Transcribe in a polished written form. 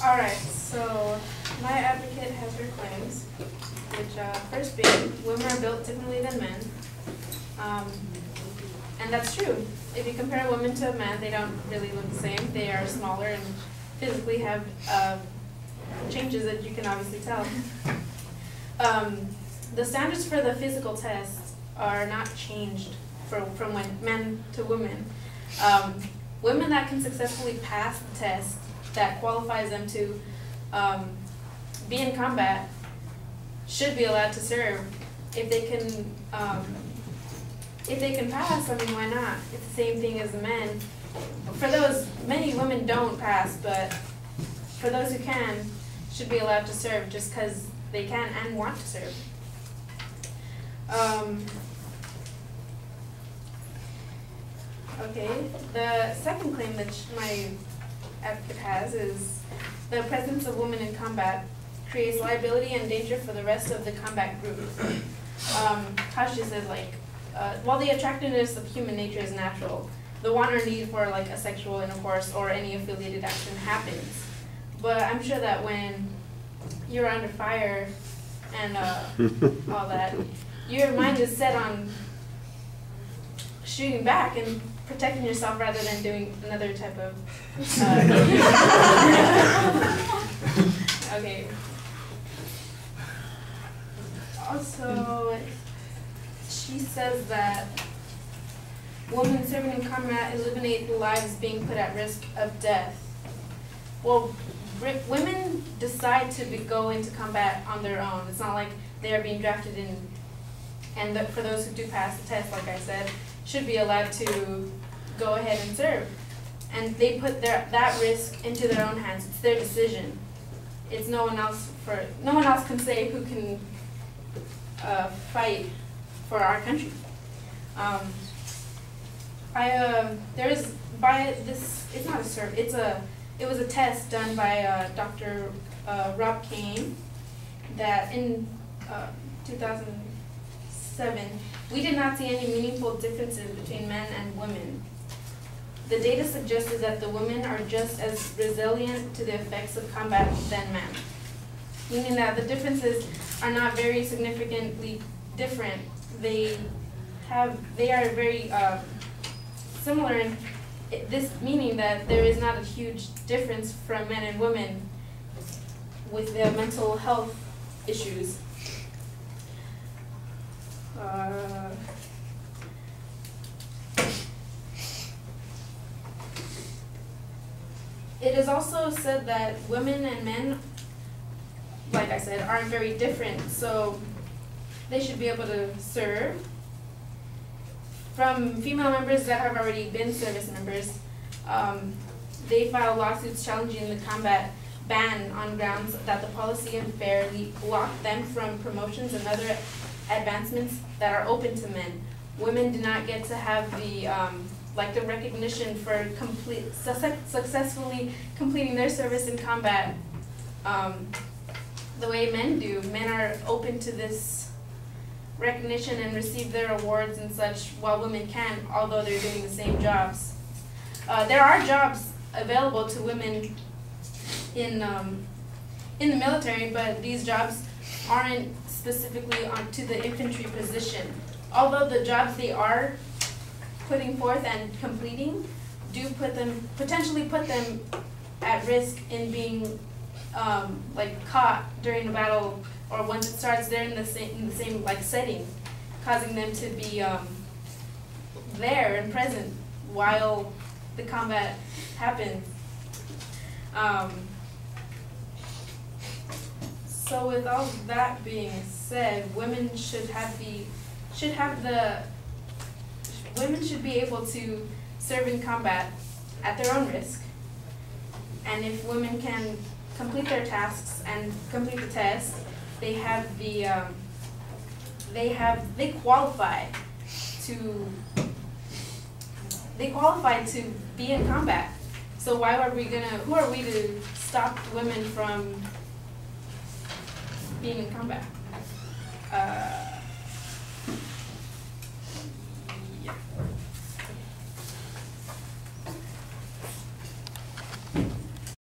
Alright, so my advocate has her claims, which first being, women are built differently than men. And that's true. If you compare a woman to a man, they don't really look the same. They are smaller and physically have changes that you can obviously tell. The standards for the physical tests are not changed from men to women. Women that can successfully pass the test that qualifies them to be in combat should be allowed to serve. If they can pass, I mean, why not? It's the same thing as the men. For those, many women don't pass, but for those who can, should be allowed to serve just because they can and want to serve. Okay, the second claim that my advocate has is the presence of women in combat creates liability and danger for the rest of the combat group. How she says, like, while the attractiveness of human nature is natural, the want or need for like a sexual intercourse or any affiliated action happens. But I'm sure that when you're under fire and all that, your mind is set on shooting back and protecting yourself rather than doing another type of okay. Also, she says that women serving in combat eliminate the lives being put at risk of death. Well, women decide to go into combat on their own. It's not like they are being drafted in, and for those who do pass the test, like I said, should be allowed to go ahead and serve. And they put that risk into their own hands. It's their decision. It's no one else can say who can fight for our country. It was a test done by Dr. Rob Kane that in 2007, we did not see any meaningful differences between men and women. The data suggested that the women are just as resilient to the effects of combat than men, meaning that the differences are not very significantly different. They are very similar in this meaning that there is not a huge difference from men and women with their mental health issues. It is also said that women and men, like I said, aren't very different, so they should be able to serve. From female members that have already been service members, they file lawsuits challenging the combat ban on grounds that the policy unfairly blocked them from promotions and other advancements that are open to men. Women do not get to have the the recognition for successfully completing their service in combat the way men do. Men are open to this recognition and receive their awards and such, while women can't, although they're doing the same jobs. There are jobs available to women in the military, but these jobs aren't specifically onto the infantry position. Although the jobs they are putting forth and completing do potentially put them at risk in being caught during a battle, or once it starts, they're in the same setting, causing them to be there and present while the combat happens. So with all that being said, women should be able to serve in combat at their own risk. And if women can complete their tasks and complete the test, they qualify to be in combat. So who are we to stop women from being in combat?